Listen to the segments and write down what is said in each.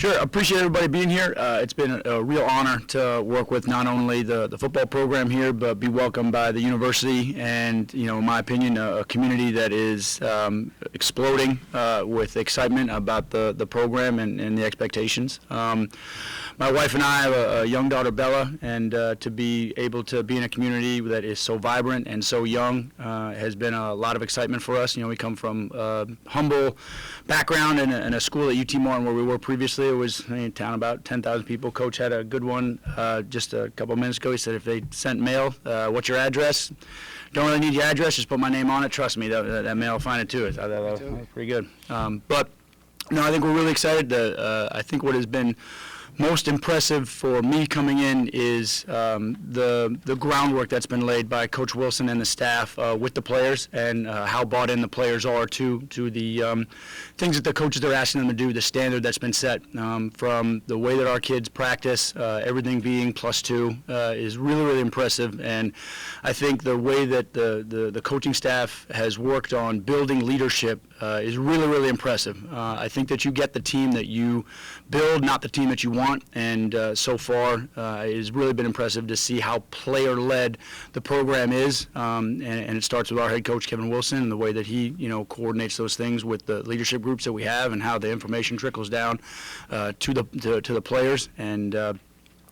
Sure. Appreciate everybody being here. It's been a real honor to work with not only the football program here, but be welcomed by the university and, in my opinion, a community that is exploding with excitement about the program and the expectations. My wife and I have a young daughter, Bella, and to be able to be in a community that is so vibrant and so young has been a lot of excitement for us. We come from a humble background in a school at UT Martin where we were previously. It was in town about 10,000 people. Coach had a good one just a couple of minutes ago. He said if they sent mail, what's your address? Don't really need your address, just put my name on it. Trust me, that mail will find it too. I thought that was pretty good. But no, I think we're really excited. I think what has been most impressive for me coming in is the groundwork that's been laid by Coach Wilson and the staff with the players, and how bought in the players are to the things that the coaches are asking them to do, the standard that's been set from the way that our kids practice, everything being +2 is really, really impressive. And I think the way that the coaching staff has worked on building leadership is really, really impressive. I think that you get the team that you build, not the team that you want. And so far, it has really been impressive to see how player-led the program is. And it starts with our head coach, Kevin Wilson, and the way that he, coordinates those things with the leadership groups that we have, and how the information trickles down to the players. And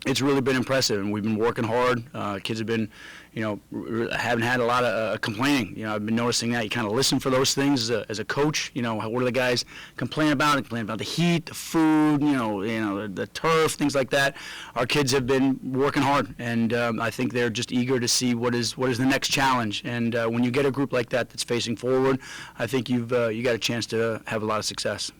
it's really been impressive, and we've been working hard. Kids have been, haven't had a lot of complaining. I've been noticing that. You kind of listen for those things as a coach. What do the guys complain about? They complain about the heat, the food, the turf, things like that. Our kids have been working hard, and I think they're just eager to see what is the next challenge. And when you get a group like that that's facing forward, I think you got a chance to have a lot of success.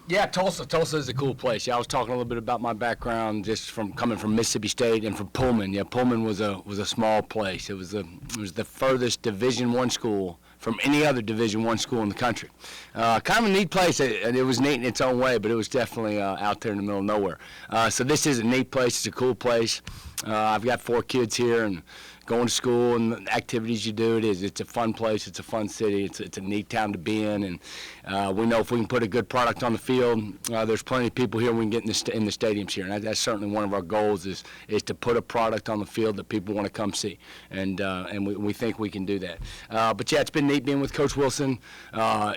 Yeah, Tulsa. Tulsa is a cool place. Yeah, I was talking a little bit about my background just from coming from Mississippi State and from Pullman. Yeah, Pullman was a small place. It was the furthest Division I school from any other Division I school in the country. Kind of a neat place. It was neat in its own way, but it was definitely out there in the middle of nowhere. So this is a neat place. It's a cool place. I've got 4 kids here, and going to school and the activities you do, it's a fun place, it's a fun city, it's a neat town to be in, and we know if we can put a good product on the field, there's plenty of people here we can get in the stadiums here, and that's certainly one of our goals is to put a product on the field that people want to come see, and we think we can do that. But yeah, it's been neat being with Coach Wilson.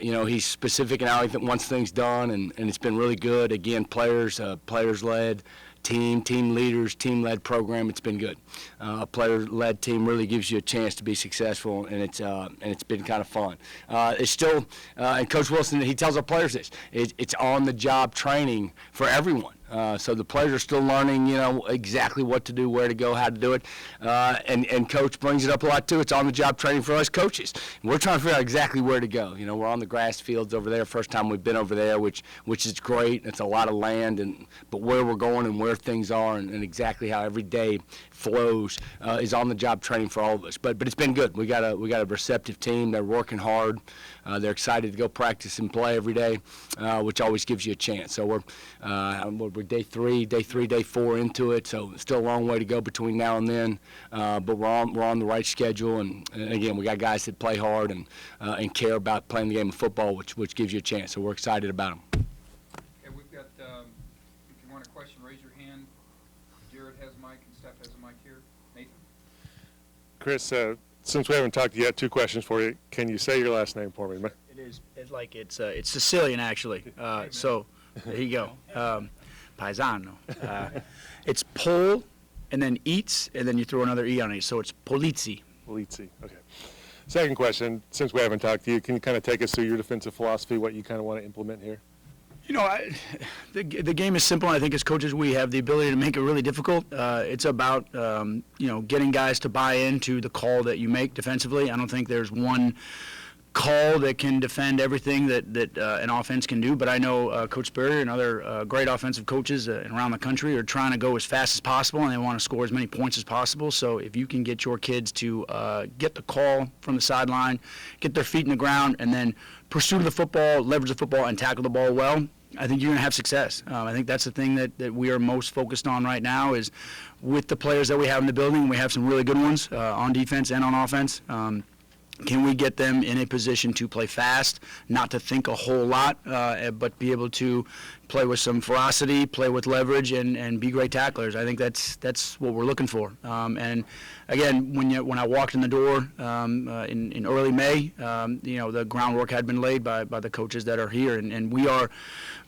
He's specific in how he wants things done, and it's been really good. Again, players-led. Team leaders, team-led program. It's been good. A player-led team really gives you a chance to be successful, and it's been kind of fun. It's still, and Coach Wilson, he tells our players this: it's on-the-job training for everyone. So the players are still learning, exactly what to do, where to go, how to do it. And Coach brings it up a lot, too. It's on-the-job training for us coaches. We're trying to figure out exactly where to go. We're on the grass fields over there, first time we've been over there, which is great. It's a lot of land, but where we're going and where things are and exactly how every day flows is on-the-job training for all of us. But it's been good. We got a receptive team. They're working hard. They're excited to go practice and play every day, which always gives you a chance. So we're day 3, day 4 into it, so still a long way to go between now and then. But we're on the right schedule, and again, we got guys that play hard and care about playing the game of football, which gives you a chance. So we're excited about them. Okay, we've got. If you want a question, raise your hand. Jared has a mic, and Steph has a mic here. Nathan. Chris, since we haven't talked yet, 2 questions for you. Can you say your last name for me? It is. It's Sicilian actually. So there you go. Paisano. It's Pol, and then eats, and then you throw another E on it. So it's Polizzi. Polizzi. Okay. Second question. Since we haven't talked to you, can you kind of take us through your defensive philosophy, what you kind of want to implement here? The game is simple, and I think as coaches we have the ability to make it really difficult. It's about, getting guys to buy into the call that you make defensively. I don't think there's one call that can defend everything that an offense can do, but I know Coach Spurrier and other great offensive coaches around the country are trying to go as fast as possible, and they want to score as many points as possible. So if you can get your kids to get the call from the sideline, get their feet in the ground, and then pursue the football, leverage the football, and tackle the ball well, I think you're going to have success. I think that's the thing that we are most focused on right now is with the players that we have in the building. We have some really good ones on defense and on offense. can we get them in a position to play fast, not to think a whole lot, but be able to play with some ferocity, play with leverage, and be great tacklers? I think that's what we're looking for. And again, when I walked in the door in early May, the groundwork had been laid by the coaches that are here, and we are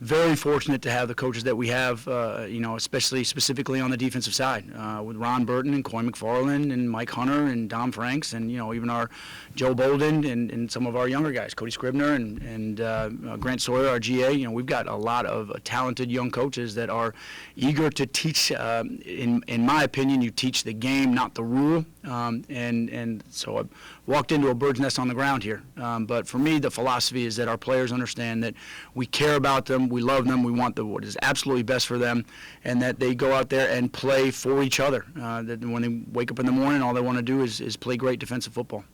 very fortunate to have the coaches that we have, especially specifically on the defensive side, with Ron Burton and Coy McFarland and Mike Hunter and Dom Franks, and even our Joe Bolden and some of our younger guys, Cody Scribner and Grant Sawyer, our GA. We've got a lot of talented young coaches that are eager to teach. In my opinion, you teach the game, not the rule. And so I walked into a bird's nest on the ground here. But for me, the philosophy is that our players understand that we care about them, we love them, we want what is absolutely best for them, and that they go out there and play for each other. That when they wake up in the morning, all they want to do is play great defensive football.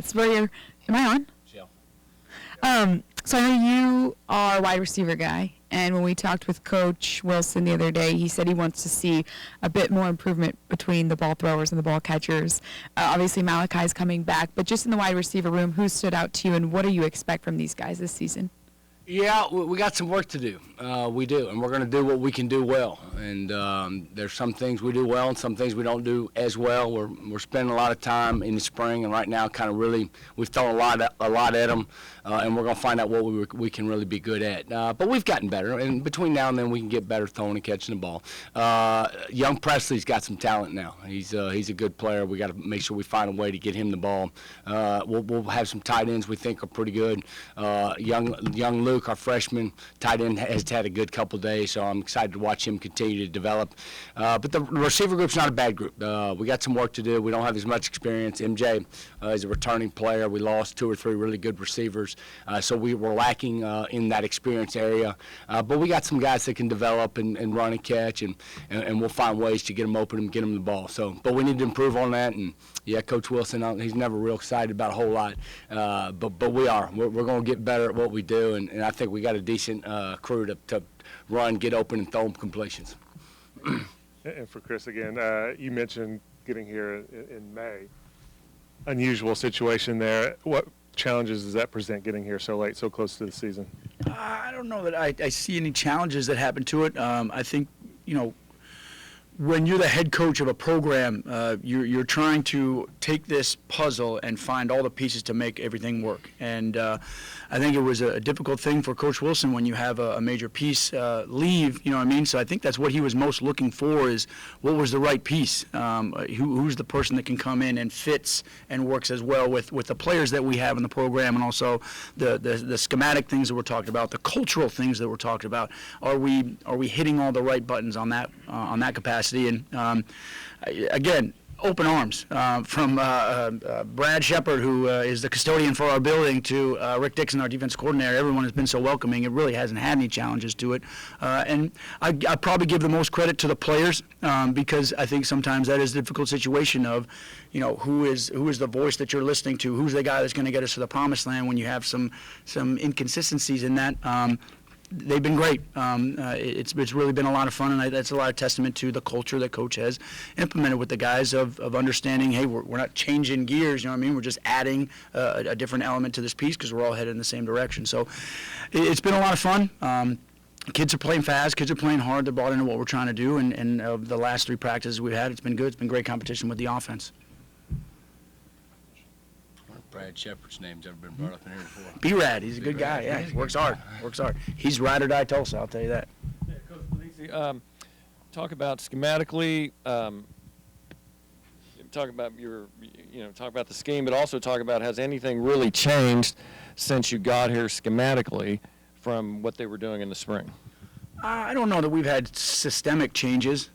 Spurrier, am I on? Jill. So I know you are a wide receiver guy, and when we talked with Coach Wilson the other day, he said he wants to see a bit more improvement between the ball throwers and the ball catchers. Obviously, Malachi's coming back, but just in the wide receiver room, who stood out to you, and what do you expect from these guys this season? Yeah, we got some work to do. We do, and we're going to do what we can do well. And there's some things we do well and some things we don't do as well. We're spending a lot of time in the spring, and right now kind of really we've thrown a lot at them, and we're going to find out what we can really be good at. But we've gotten better, and between now and then we can get better throwing and catching the ball. Young Presley's got some talent now. He's a good player. We got to make sure we find a way to get him the ball. We'll have some tight ends we think are pretty good. Young Luke, our freshman tight end, has had a good couple days, so I'm excited to watch him continue to develop. But the receiver group's not a bad group. We got some work to do. We don't have as much experience. MJ is a returning player. We lost 2 or 3 really good receivers, so we were lacking in that experience area. But we got some guys that can develop and run and catch, and we'll find ways to get them open and get them the ball. But we need to improve on that. And yeah, Coach Wilson, he's never real excited about a whole lot, but we are. We're going to get better at what we do, and I think we got a decent crew to run, get open, and throw them completions. And for Chris again, you mentioned getting here in May. Unusual situation there. What challenges does that present getting here so late, so close to the season? I don't know that I see any challenges that happen to it. I think, when you're the head coach of a program, you're trying to take this puzzle and find all the pieces to make everything work. And I think it was a difficult thing for Coach Wilson when you have a major piece leave, you know what I mean? So I think that's what he was most looking for, is what was the right piece? Who's the person that can come in and fits and works as well with the players that we have in the program, and also the schematic things that we're talking about, the cultural things that we're talking about. Are we hitting all the right buttons on that capacity? And again, open arms from Brad Shepard, who is the custodian for our building, to Rick Dixon, our defense coordinator. Everyone has been so welcoming. It really hasn't had any challenges to it. And I probably give the most credit to the players, because I think sometimes that is a difficult situation of, who is the voice that you're listening to? Who's the guy that's going to get us to the promised land when you have some inconsistencies in that? They've been great. It's really been a lot of fun, and that's a lot of testament to the culture that Coach has implemented with the guys of understanding, hey, we're not changing gears, you know what I mean? We're just adding a different element to this piece because we're all headed in the same direction. So it's been a lot of fun. Kids are playing fast. Kids are playing hard. They're bought into what we're trying to do, and of the last 3 practices we've had, it's been good. It's been great competition with the offense. Brad Shepard's name's ever been brought up in here before. B-Rad, he's a good guy. Yeah, he works hard. He's ride or die Tulsa, I'll tell you that. Yeah, Coach Polizzi, talk about schematically, talk about talk about the scheme, but also talk about, has anything really changed since you got here schematically from what they were doing in the spring? I don't know that we've had systemic changes.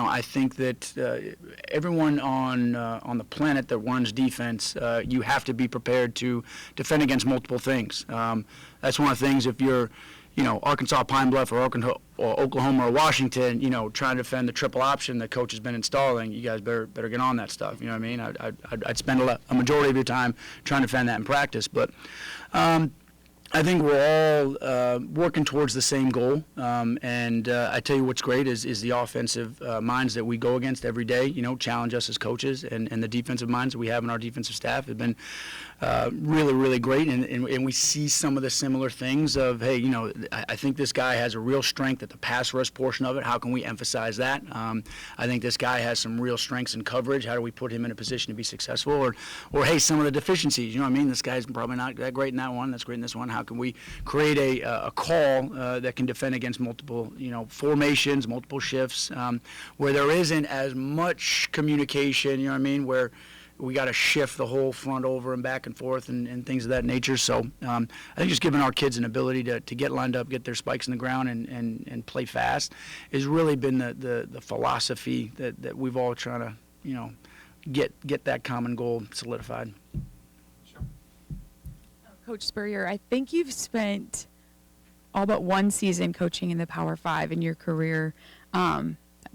I think that everyone on the planet that runs defense, you have to be prepared to defend against multiple things. That's one of the things if you're, Arkansas, Pine Bluff, or Oklahoma or Washington, trying to defend the triple option that Coach has been installing. You guys better get on that stuff. You know what I mean? I'd spend a majority of your time trying to defend that in practice, but. I think we're all working towards the same goal, and I tell you what's great is the offensive minds that we go against every day, challenge us as coaches, and the defensive minds that we have in our defensive staff have been really, really great, and we see some of the similar things of, hey, I think this guy has a real strength at the pass rush portion of it. How can we emphasize that? I think this guy has some real strengths in coverage. How do we put him in a position to be successful? Or hey, some of the deficiencies, this guy's probably not that great in that one, that's great in this one. How can we create a call that can defend against multiple, formations, multiple shifts, where there isn't as much communication, where we got to shift the whole front over and back and forth and things of that nature. So I think just giving our kids an ability to get lined up, get their spikes in the ground, and play fast has really been the philosophy that we've all trying to, get that common goal solidified. Coach Spurrier, I think you've spent all but one season coaching in the Power 5 in your career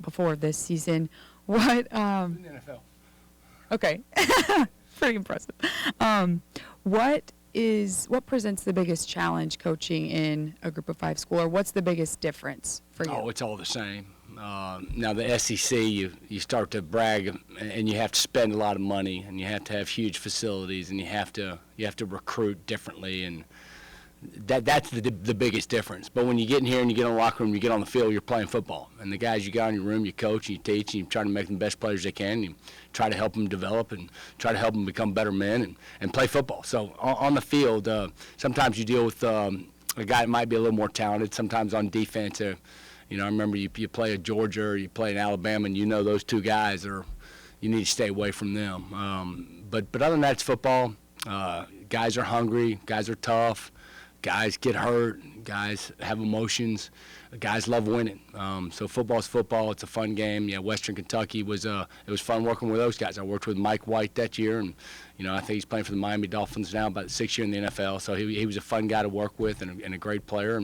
before this season. What? In the NFL. Okay, pretty impressive. What presents the biggest challenge coaching in a Group of 5 school, or what's the biggest difference for you? Oh, it's all the same. Now the SEC, you start to brag, and you have to spend a lot of money, and you have to have huge facilities, and you have to recruit differently, and that's the biggest difference. But when you get in here and you get in the locker room, you get on the field, you're playing football, and the guys you got in your room, you coach, and you teach, and you try to make them the best players they can. And you try to help them develop and try to help them become better men and play football. So on the field, sometimes you deal with a guy that might be a little more talented. Sometimes on defense, I remember you play a Georgia or you play an Alabama, and those two guys you need to stay away from them. But other than that, it's football. Guys are hungry. Guys are tough. Guys get hurt. Guys have emotions. Guys love winning. So football's football. It's a fun game. Yeah, Western Kentucky it was fun working with those guys. I worked with Mike White that year, and I think he's playing for the Miami Dolphins now, about 6 years in the NFL. So he was a fun guy to work with and a great player,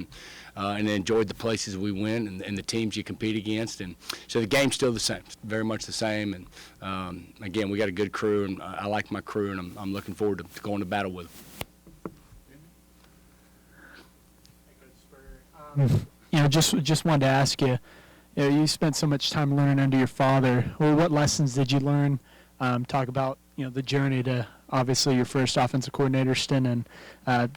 and enjoyed the places we win and the teams you compete against. And so the game's still the same, very much the same. And again, we got a good crew, and I like my crew, and I'm looking forward to going to battle with them. Just wanted to ask you, you spent so much time learning under your father. Well, what lessons did you learn? Talk about, the journey to obviously your first offensive coordinator stint, and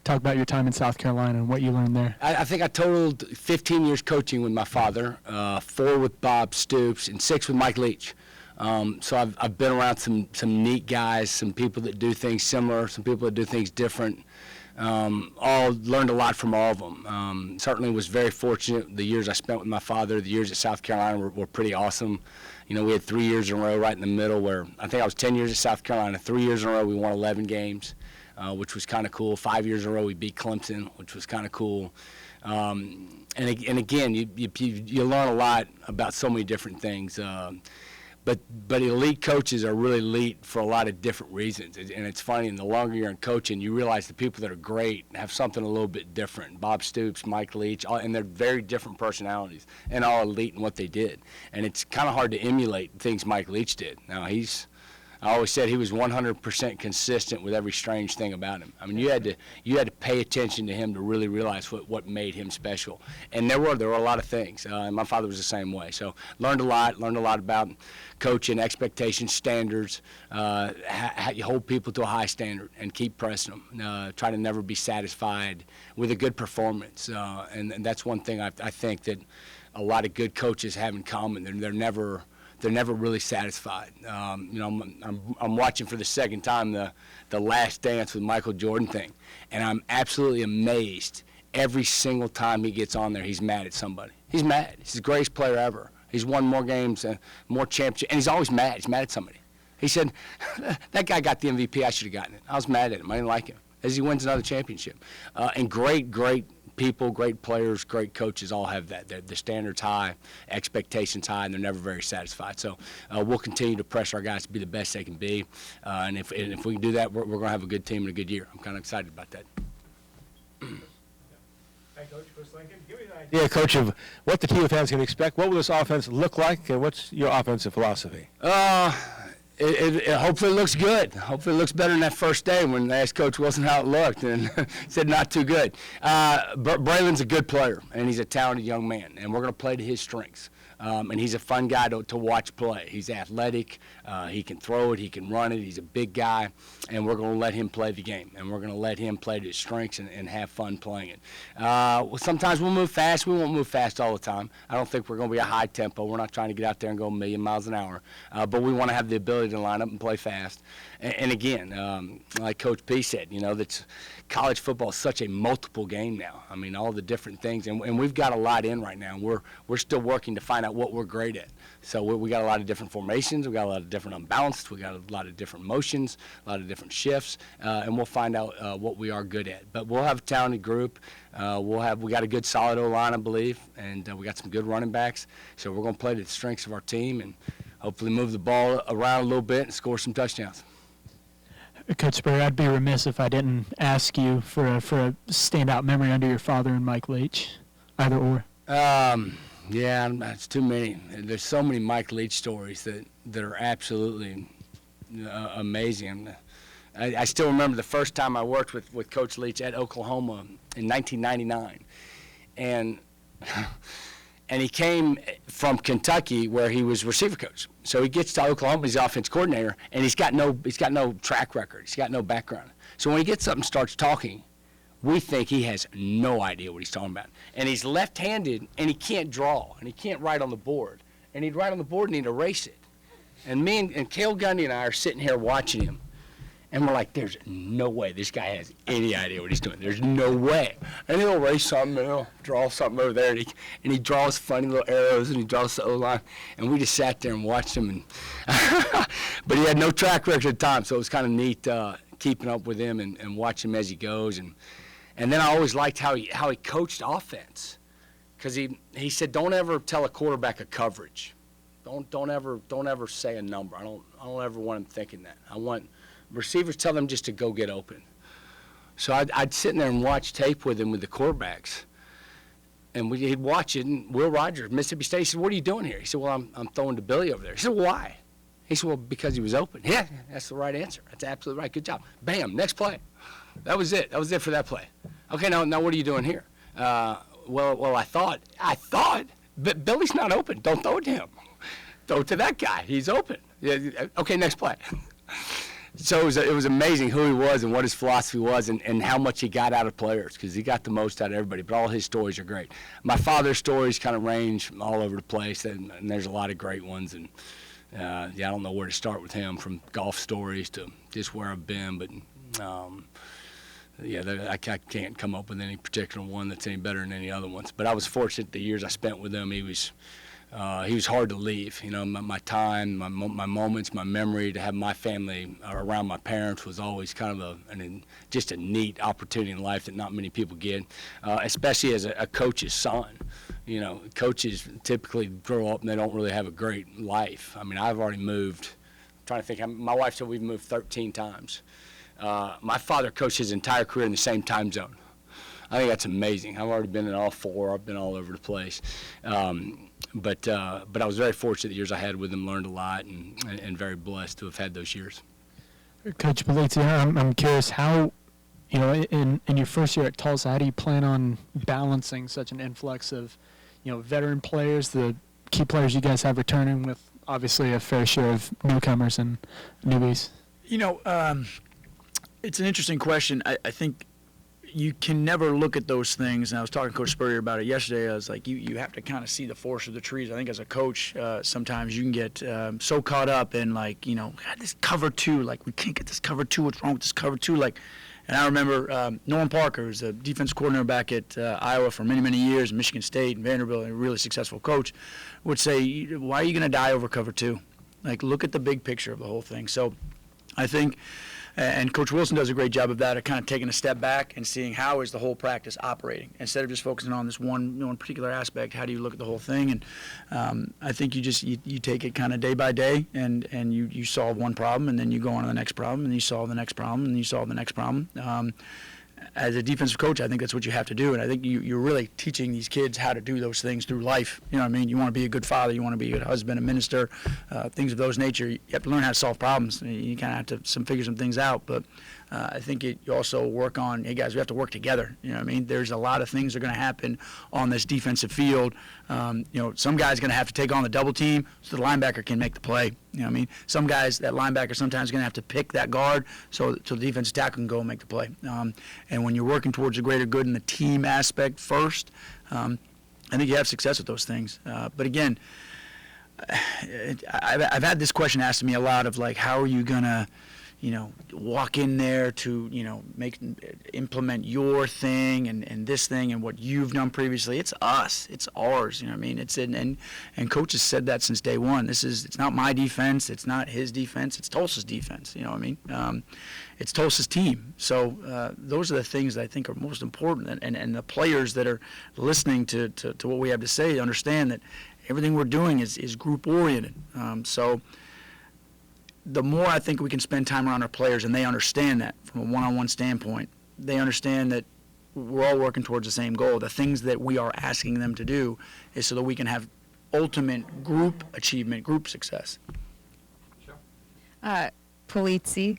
talk about your time in South Carolina and what you learned there. I think I totaled 15 years coaching with my father, 4 with Bob Stoops, and 6 with Mike Leach. So I've been around some neat guys, some people that do things similar, some people that do things different. All learned a lot from all of them. Certainly was very fortunate. The years I spent with my father, the years at South Carolina were pretty awesome. We had 3 years in a row right in the middle where I think I was 10 years at South Carolina. 3 years in a row we won 11 games, which was kind of cool. 5 years in a row we beat Clemson, which was kind of cool. And again, you learn a lot about so many different things. But elite coaches are really elite for a lot of different reasons. And it's funny, and the longer you're in coaching, you realize the people that are great have something a little bit different. Bob Stoops, Mike Leach, and they're very different personalities and all elite in what they did. And it's kind of hard to emulate things Mike Leach did. Now, I always said he was 100% consistent with every strange thing about him. I mean, you had to pay attention to him to really realize what made him special. And there were a lot of things. And my father was the same way. So learned a lot about coaching, expectations, standards, how you hold people to a high standard and keep pressing them. Try to never be satisfied with a good performance. And that's one thing I think that a lot of good coaches have in common. They're never really satisfied. I'm watching for the second time the Last Dance with Michael Jordan thing, and I'm absolutely amazed every single time he gets on there. He's mad at somebody. He's mad. He's the greatest player ever. He's won more games, more championships, and he's always mad. He's mad at somebody. He said, "That guy got the MVP. I should have gotten it. I was mad at him. I didn't like him." As he wins another championship, and great people, great players, great coaches all have that. The standards high, expectations high, and they're never very satisfied. So we'll continue to press our guys to be the best they can be. And if we can do that, we're going to have a good team and a good year. I'm kind of excited about that. Hi, Coach. Chris Lincoln. Give me an idea, Coach, of what the team fans can expect. What will this offense look like, and what's your offensive philosophy? hopefully it looks good. Hopefully it looks better than that first day when they asked Coach Wilson how it looked, and said not too good. Braylon's a good player, and he's a talented young man, and we're going to play to his strengths. And he's a fun guy to watch play. He's athletic. He can throw it. He can run it. He's a big guy, and we're going to let him play the game, and we're going to let him play to his strengths and have fun playing it. Sometimes we'll move fast. We won't move fast all the time. I don't think we're going to be a high tempo. We're not trying to get out there and go a million miles an hour, but we want to have the ability to line up and play fast. And again, like Coach P said, that's college football is such a multiple game now. I mean, all the different things, and we've got a lot in right now. We're still working to find out what we're great at. So we got a lot of different formations. We got a lot of different unbalanced. We got a lot of different motions, a lot of different shifts, and we'll find out what we are good at. But we'll have a talented group. We got a good solid O-line, I believe, and we got some good running backs. So we're going to play to the strengths of our team and hopefully move the ball around a little bit and score some touchdowns. Coach Spurrier, I'd be remiss if I didn't ask you for a standout memory under your father and Mike Leach, either or. Yeah, it's too many. There's so many Mike Leach stories that are absolutely amazing. I still remember the first time I worked with Coach Leach at Oklahoma in 1999, and he came from Kentucky where he was receiver coach. So he gets to Oklahoma, he's the offense coordinator, and he's got no track record. He's got no background. So when he gets up and starts talking, we think he has no idea what he's talking about. And he's left-handed, and he can't draw, and he can't write on the board. And he'd write on the board, and he'd erase it. And me and Cale Gundy and I are sitting here watching him, and we're like, there's no way this guy has any idea what he's doing. There's no way. And he'll erase something, and he'll draw something over there, and he draws funny little arrows, and he draws the O-line. And we just sat there and watched him. And but he had no track record at the time, so it was kind of neat keeping up with him and watching him as he goes. And then I always liked how he coached offense, because he said, don't ever tell a quarterback a coverage. Don't ever say a number. I don't ever want him thinking that. I want receivers, tell them just to go get open. So I'd sit in there and watch tape with him with the quarterbacks, and he'd watch it. And Will Rogers, Mississippi State, he said, "What are you doing here?" He said, "Well, I'm throwing to Billy over there." He said, "Why?" He said, "Well, because he was open." Yeah, that's the right answer. That's absolutely right. Good job. Bam, next play. That was it. That was it for that play. Okay, now what are you doing here? Well, I thought, but Billy's not open. Don't throw it to him. Throw it to that guy. He's open. Yeah, okay, next play. So it was amazing who he was and what his philosophy was and how much he got out of players, because he got the most out of everybody. But all his stories are great. My father's stories kind of range all over the place, and there's a lot of great ones. And I don't know where to start with him, from golf stories to just where I've been. But I can't come up with any particular one that's any better than any other ones. But I was fortunate the years I spent with him. He was hard to leave. My time, my moments, my memory, to have my family around my parents was always kind of just a neat opportunity in life that not many people get, especially as a coach's son. Coaches typically grow up and they don't really have a great life. I mean, I've already moved. I'm trying to think. My wife said we've moved 13 times. My father coached his entire career in the same time zone. I think that's amazing. I've already been in all four. I've been all over the place. But I was very fortunate the years I had with him, learned a lot, and very blessed to have had those years. Coach Polizzi, I'm curious how, in your first year at Tulsa, how do you plan on balancing such an influx of, veteran players, the key players you guys have returning, with obviously a fair share of newcomers and newbies? It's an interesting question. I think you can never look at those things, and I was talking to Coach Spurrier about it yesterday. I was like, you have to kind of see the forest of the trees. I think as a coach, sometimes you can get so caught up in, God, this cover two, we can't get this cover two, what's wrong with this cover two? And I remember Norm Parker, who's a defense coordinator back at Iowa for many, many years, Michigan State and Vanderbilt, and a really successful coach, would say, why are you going to die over cover two? Look at the big picture of the whole thing. So I think, and Coach Wilson does a great job of that, of kind of taking a step back and seeing how is the whole practice operating, instead of just focusing on this one particular aspect. How do you look at the whole thing? And I think you take it kind of day by day, and you solve one problem, and then you go on to the next problem, and you solve the next problem, and you solve the next problem. as a defensive coach, I think that's what you have to do, and I think you're really teaching these kids how to do those things through life. You know what I mean? You want to be a good father, you want to be a good husband, a minister, things of those nature. You have to learn how to solve problems. You kind of have to figure some things out, but I think you also work on, hey guys, we have to work together. You know what I mean? There's a lot of things that are going to happen on this defensive field. Some guy's going to have to take on the double team so the linebacker can make the play. You know what I mean? Some guys, that linebacker sometimes going to have to pick that guard so the defensive tackle can go and make the play. And when you're working towards a greater good in the team aspect first, I think you have success with those things. But again, I've had this question asked to me a lot of like, how are you going to, walk in there to, implement your thing and this thing and what you've done previously. It's us. It's ours. You know what I mean? And coach has said that since day one. It's not my defense. It's not his defense. It's Tulsa's defense. You know what I mean? It's Tulsa's team. So those are the things that I think are most important. And the players that are listening to what we have to say understand that everything we're doing is group oriented. So the more I think we can spend time around our players and they understand that from a one-on-one standpoint, they understand that we're all working towards the same goal. The things that we are asking them to do is so that we can have ultimate group achievement, group success. Polizzi.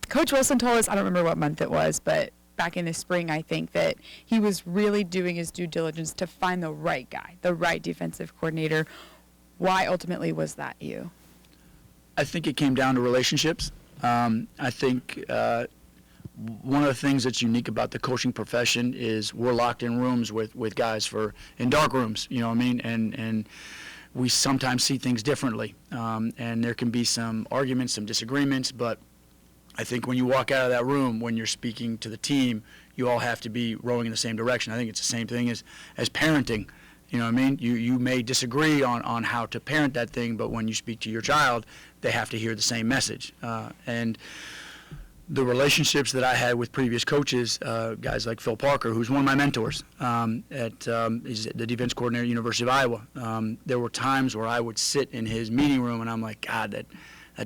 Coach Wilson told us, I don't remember what month it was, but back in the spring, I think that he was really doing his due diligence to find the right guy, the right defensive coordinator. Why ultimately was that you? I think it came down to relationships. I think one of the things that's unique about the coaching profession is we're locked in rooms with guys in dark rooms, you know what I mean? And we sometimes see things differently. And there can be some arguments, some disagreements, but I think when you walk out of that room, when you're speaking to the team, you all have to be rowing in the same direction. I think it's the same thing as parenting. You know what I mean? You may disagree on how to parent that thing, but when you speak to your child, they have to hear the same message. And the relationships that I had with previous coaches, guys like Phil Parker, who's one of my mentors, he's the defense coordinator at University of Iowa. There were times where I would sit in his meeting room and I'm like, God, that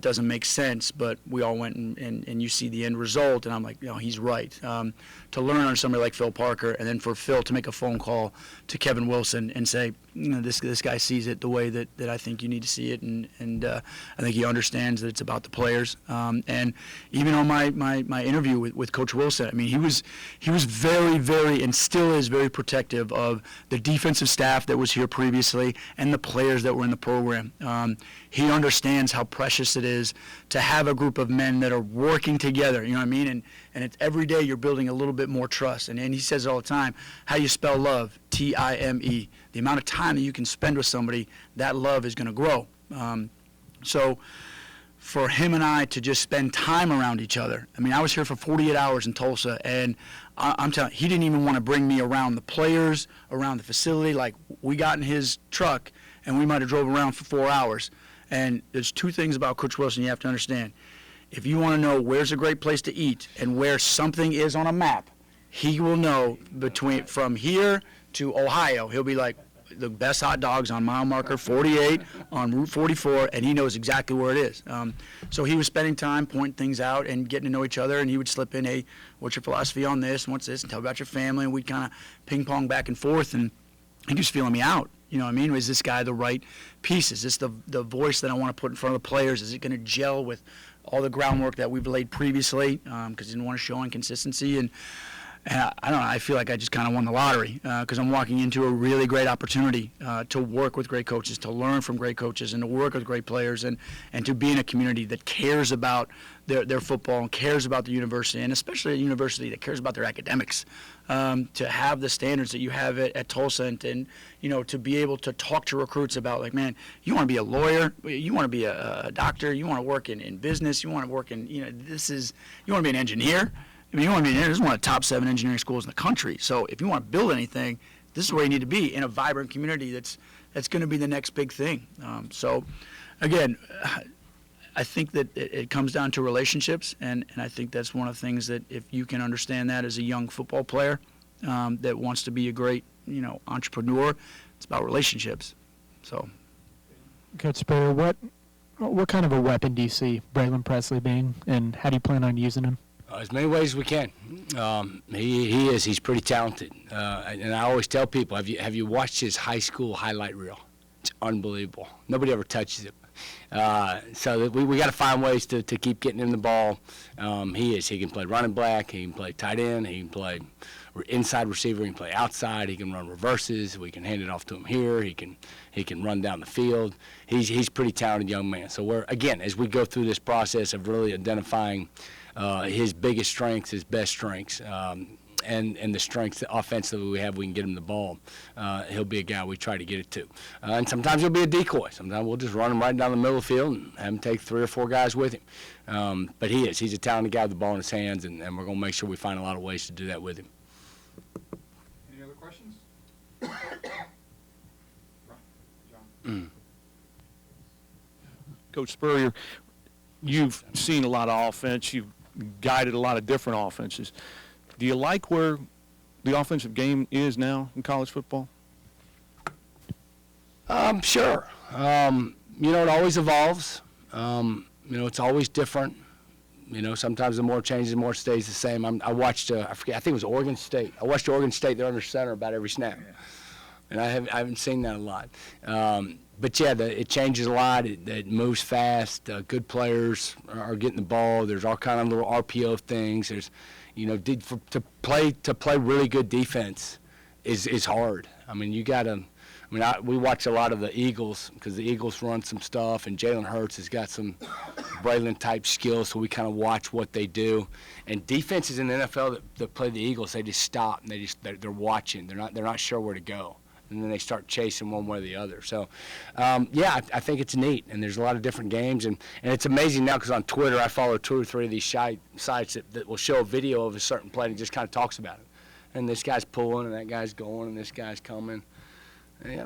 doesn't make sense, but we all went and you see the end result, and I'm like, he's right. To learn under somebody like Phil Parker, and then for Phil to make a phone call to Kevin Wilson and say, this guy sees it the way that I think you need to see it, and I think he understands that it's about the players. And even on my interview with Coach Wilson, I mean, he was very, very, and still is very protective of the defensive staff that was here previously and the players that were in the program. He understands how precious it is to have a group of men that are working together, you know what I mean? And it's every day you're building a little bit more trust. And he says it all the time, how you spell love, T-I-M-E. The amount of time that you can spend with somebody, that love is going to grow. So for him and I to just spend time around each other, I mean, I was here for 48 hours in Tulsa, and I'm telling you, he didn't even want to bring me around the players, around the facility. Like, we got in his truck, and we might have drove around for 4 hours. And there's two things about Coach Wilson you have to understand. If you want to know where's a great place to eat and where something is on a map, he will know from here to Ohio. He'll be like, the best hot dogs on mile marker 48 on Route 44, and he knows exactly where it is. So he was spending time pointing things out and getting to know each other, and he would slip in, hey, what's your philosophy on this, and what's this, and tell about your family, and we'd kind of ping-pong back and forth, and he was feeling me out. You know what I mean? Is this guy the right piece? Is this the voice that I want to put in front of the players? Is it going to gel with all the groundwork that we've laid previously? Because he didn't want to show inconsistency. And I don't know, I feel like I just kind of won the lottery because I'm walking into a really great opportunity to work with great coaches, to learn from great coaches, and to work with great players, and to be in a community that cares about their football and cares about the university, and especially a university that cares about their academics. To have the standards that you have at Tulsa, and to be able to talk to recruits about, like, man, you want to be a lawyer, you want to be a doctor, you want to work in business, you want to work in, you want to be an engineer. I mean, you want to be this is one of the top 7 engineering schools in the country. So if you want to build anything, this is where you need to be, in a vibrant community that's going to be the next big thing. So, again, I think that it comes down to relationships, and I think that's one of the things that if you can understand that as a young football player that wants to be a great, entrepreneur, it's about relationships. So, Coach Spurrier, what kind of a weapon do you see Braylon Presley being, and how do you plan on using him? As many ways as we can. He's pretty talented. And I always tell people, have you watched his high school highlight reel? It's unbelievable. Nobody ever touches it. So we got to find ways to keep getting him the ball. He can play running back, he can play tight end, he can play inside receiver, he can play outside, he can run reverses, we can hand it off to him here, he can run down the field. He's a pretty talented young man. So we're, again, as we go through this process of really identifying his biggest strengths, his best strengths, and the strengths offensively we have, we can get him the ball. He'll be a guy we try to get it to. And sometimes he'll be a decoy. Sometimes we'll just run him right down the middle of the field and have him take 3 or 4 guys with him. But he's a talented guy with the ball in his hands, and we're going to make sure we find a lot of ways to do that with him. Any other questions? John? Coach Spurrier, you've seen a lot of offense. You've guided a lot of different offenses. Do you like where the offensive game is now in college football? Sure. It always evolves. It's always different. Sometimes the more it changes, the more it stays the same. I watched, I think it was Oregon State. I watched Oregon State. They're under center about every snap. And I haven't seen that a lot. But yeah, it changes a lot. It moves fast. Good players are getting the ball. There's all kind of little RPO things. There's, to play really good defense is hard. I mean, we watch a lot of the Eagles because the Eagles run some stuff, and Jalen Hurts has got some Braylon type skills, so we kind of watch what they do. And defenses in the NFL that play the Eagles, they just stop and they're watching. They're not sure where to go. And then they start chasing one way or the other. So, I think it's neat, and there's a lot of different games. And it's amazing now because on Twitter I follow 2 or 3 of these sites that will show a video of a certain play and just kind of talks about it. And this guy's pulling, and that guy's going, and this guy's coming. Yeah,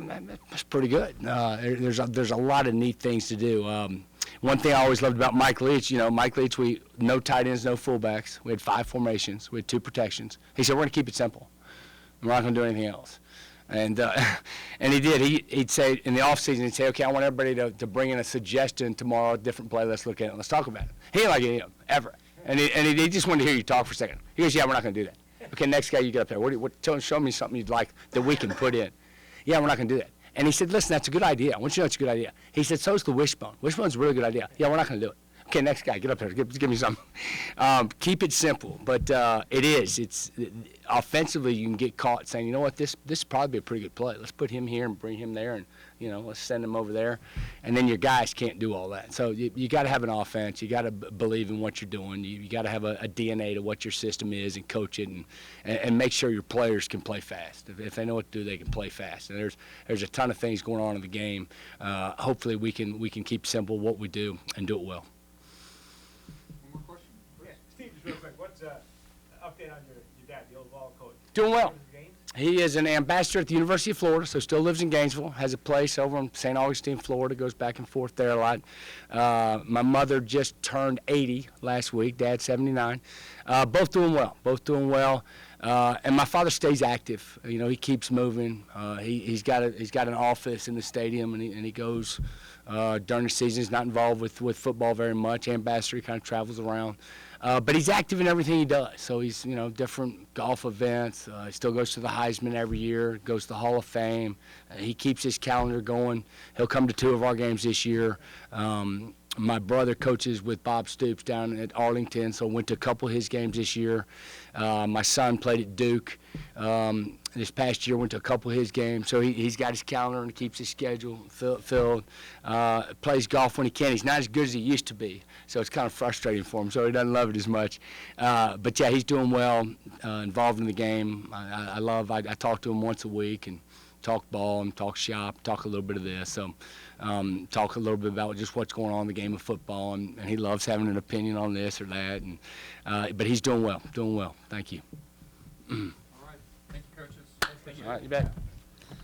that's pretty good. There's a lot of neat things to do. One thing I always loved about Mike Leach, Mike Leach, no tight ends, no fullbacks. We had 5 formations. We had 2 protections. He said, we're going to keep it simple. We're not going to do anything else. And he did. He'd say in the off season, he'd say, okay, I want everybody to bring in a suggestion tomorrow, a different play. Let's look at it. Let's talk about it. He didn't like it ever. And he just wanted to hear you talk for a second. He goes, yeah, we're not going to do that. Okay, next guy, you get up there. Show me something you'd like that we can put in. Yeah, we're not going to do that. And he said, listen, that's a good idea. I want you to know it's a good idea. He said, so's the wishbone. Wishbone's a really good idea. Yeah, we're not going to do it. Okay, next guy, get up there. Give me something. Keep it simple, but it is. It's offensively, you can get caught saying, you know what, this probably be a pretty good play. Let's put him here and bring him there, and let's send him over there. And then your guys can't do all that. So you got to have an offense. You got to believe in what you're doing. You got to have a DNA to what your system is and coach it and make sure your players can play fast. If they know what to do, they can play fast. And there's a ton of things going on in the game. Hopefully we can keep simple what we do and do it well. One more question? Yeah, Steve, just real quick, what's update on your dad, the old ball coach? Doing well. He is an ambassador at the University of Florida, so still lives in Gainesville, has a place over in St. Augustine, Florida, goes back and forth there a lot. My mother just turned 80 last week, Dad 79. Both doing well. And my father stays active. He keeps moving. He's got an office in the stadium, and he goes during the season. He's not involved with football very much. Ambassador, he kind of travels around. But he's active in everything he does. So he's, different golf events. He still goes to the Heisman every year, goes to the Hall of Fame. He keeps his calendar going. He'll come to 2 of our games this year. My brother coaches with Bob Stoops down at Arlington, so went to a couple of his games this year. My son played at Duke. This past year went to a couple of his games, so he's got his calendar and keeps his schedule filled. Plays golf when he can. He's not as good as he used to be, so it's kind of frustrating for him, so he doesn't love it as much. But yeah, he's doing well, involved in the game. I talk to him once a week and talk ball and talk shop, talk a little bit of this. So talk a little bit about just what's going on in the game of football, and he loves having an opinion on this or that. And but he's doing well. Thank you. All right. Thank you, coaches. All right, you bet.